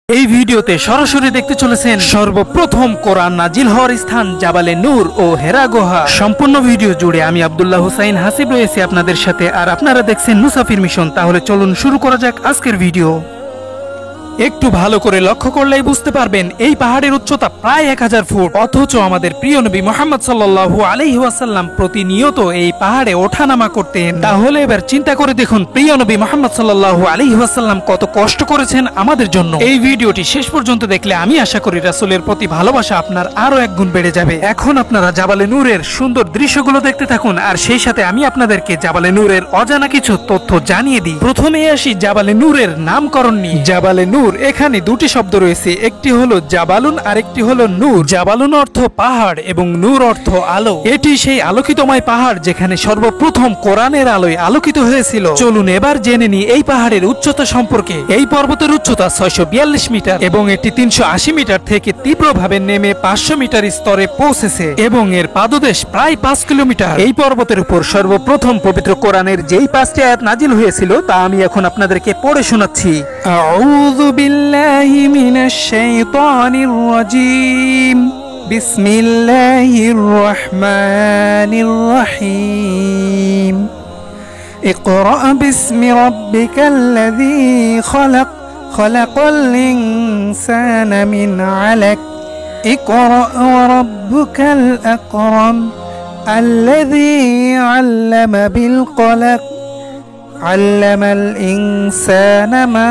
এই ভিডিওতে সরাসরি দেখতে চলেছেন সর্বপ্রথম কোরআন নাজিল হওয়ার স্থান জাবালে নূর ও হেরা গুহা। সম্পূর্ণ ভিডিও জুড়ে আমি আব্দুল্লাহ হুসাইন হাসিব রয়েছি আপনাদের সাথে, আর আপনারা দেখছেন মুসাফির মিশন। তাহলে চলুন শুরু করা যাক আজকের ভিডিও। একটু ভালো করে লক্ষ্য করলেই বুঝতে পারবেন এই পাহাড়ের উচ্চতা প্রায় 1000 ফুট, অথচ আমাদের প্রিয় নবী মুহাম্মদ সাল্লাল্লাহু আলাইহি ওয়াসাল্লাম প্রতিনিয়ত এই পাহাড়ে ওঠানামা করতেন। তাহলে এবার চিন্তা করে দেখুন প্রিয় নবী মুহাম্মদ সাল্লাল্লাহু আলাইহি ওয়াসাল্লাম কত কষ্ট করেছেন আমাদের জন্য। এই ভিডিওটি শেষ পর্যন্ত দেখলে আমি আশা করি রাসূলের প্রতি ভালোবাসা আপনার আরো এক গুণ বেড়ে যাবে। এখন আপনারা জাবালে নূরের সুন্দর দৃশ্যগুলো দেখতে থাকুন, আর সেই সাথে আমি আপনাদেরকে জাবালে নূরের অজানা কিছু তথ্য জানিয়ে দিই। প্রথমে আসি জাবালে নূরের নামকরণ নিয়ে। জাবালে নূর এখানে দুটি শব্দ রয়েছে, একটি হলো জাবালুন আর একটি হলো নূর। জাবালুন অর্থ পাহাড় এবং নূর অর্থ আলো। এটি সেই আলোকিতময় পাহাড় যেখানে সর্বপ্রথম কোরআনের আলোয় আলোকিত হয়েছিল। চলুন এবার জেনে নিই এই পাহাড়ের উচ্চতা সম্পর্কে। এই পর্বতের উচ্চতা 642 মিটার এবং এটি 380 মিটার থেকে তীব্রভাবে নেমে 500 মিটার স্তরে পৌঁছেছে এবং এর পাদদেশ প্রায় 5 কিলোমিটার। এই পর্বতের উপর সর্বপ্রথম পবিত্র কোরআনের যেই 5টি আয়াত নাজিল হয়েছিল তা আমি এখন আপনাদেরকে পড়ে শোনাচ্ছি। আউযু বিল্লাহি মিনাশ শাইতানির রাজীম। বিসমিল্লাহির রহমানির রহিম। ইকরা বিসমি রাব্বিকাল্লাযী খলাক খলাকাল ইনসানা মিন আলাক। ইকরা ওয়া রাব্বুকাল আকরাম আল্লাযী আল্লামা বিল কলাম আল্লামাল ইনসানা মা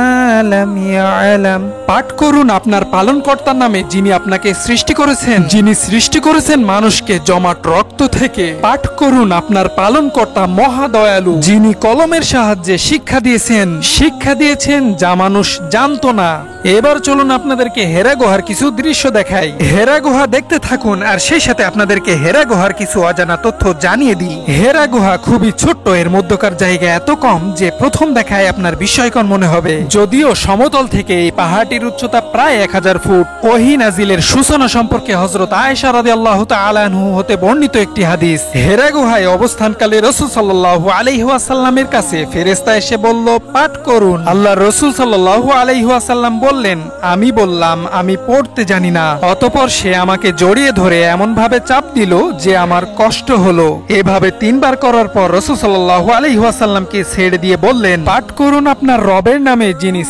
লাম ইয়ালাম। পাঠ করুন আপনার পালনকর্তার নামে, যিনি আপনাকে সৃষ্টি করেছেন, যিনি সৃষ্টি করেছেন মানুষকে জমাট রক্ত থেকে। পাঠ করুন আপনার পালনকর্তা মহা দয়ালু, যিনি কলমের সাহায্যে শিক্ষা দিয়েছেন যা মানুষ জানতো না। এবার চলুন আপনাদেরকে হেরা গুহার কিছু দৃশ্য দেখাই। হেরা গুহা দেখতে থাকুন, আর সেই সাথে আপনাদেরকে হেরা গুহার কিছু অজানা তথ্য জানিয়ে দিই। হেরা গুহা খুবই ছোট্ট, এর মধ্যকার জায়গা এত কম যে প্রথম দেখায় আপনার বিস্ময়কর মনে হবে। যদিও সমতল থেকে এই পাহাড়টির উচ্চতা প্রায় 1000 ফুট। ওহী নাজিলের সূচনা সম্পর্কে হযরত আয়েশা রাদিয়াল্লাহু তাআলা আনহা হতে বর্ণিত একটি হাদিস। হেরা গুহায় অবস্থানকালে রাসূল সাল্লাল্লাহু আলাইহি ওয়াসাল্লামের কাছে ফেরেশতা এসে বলল, পাঠ করুন। আল্লাহর রাসূল সাল্লাল্লাহু আলাইহি ওয়াসাল্লাম বললেন, আমি বললাম আমি পড়তে জানি না। অতঃপর সে আমাকে জড়িয়ে ধরে এমন ভাবে চাপ দিল যে আমার কষ্ট হলো। এভাবে 3 বার করার পর রাসূল সাল্লাল্লাহু আলাইহি ওয়াসাল্লামকে ছেড়ে দিয়ে বললেন, পাঠ করুন আপনার রবের নামে, যিনি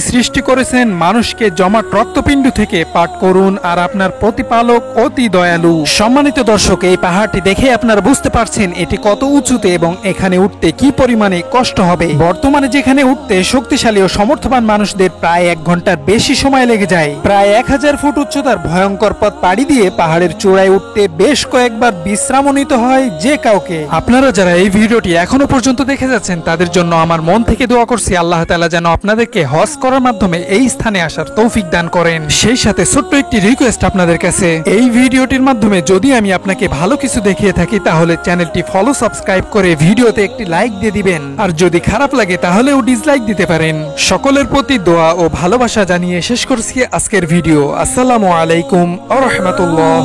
সৃষ্টি করেছেন মানুষকে জমাট রক্তপিণ্ড থেকে। পাঠ করুন, আর আপনার প্রতিপালক অতি দয়ালু। সম্মানিত দর্শক, এই পাহাড়টি দেখে আপনারা বুঝতে পারছেন এটি কত উঁচুতে এবং এখানে উঠতে কি পরিমাণে কষ্ট হবে। বর্তমানে যেখানে উঠতে শক্তিশালী ও সমর্থবান মানুষদের প্রায় 1 ঘন্টার বেশি সময় লেগে যায়। প্রায় 1000 ফুট উচ্চতার ভয়ঙ্কর পথ পাড়ি দিয়ে পাহাড়ের চূড়ায় উঠতে বেশ কয়েকবার বিশ্রামও নিতে হয় যে কাউকে। আপনারা যারা এই ভিডিওটি এখনো পর্যন্ত দেখে যাচ্ছেন তাদের জন্য আমার মন থেকে দোয়া করছি আল্লাহ তাআলা যেন আপনাদেরকে হজ করার মাধ্যমে এই স্থানে আসার তৌফিক দান করেন। সেই সাথে ছোট্ট একটি রিকোয়েস্ট আপনাদের কাছে, এই ভিডিওটির মাধ্যমে যদি আমি আপনাকে ভালো কিছু দেখিয়ে থাকি তাহলে চ্যানেলটি ফলো সাবস্ক্রাইব করে ভিডিওতে একটি লাইক দিয়ে দিবেন, আর যদি খারাপ লাগে তাহলেও ডিসলাইক দিতে পারেন। সকলের প্রতি দোয়া ও ভালোবাসা জানিয়ে শেষ করছি আজকের ভিডিও। আসসালামু আলাইকুম ওয়া রাহমাতুল্লাহ।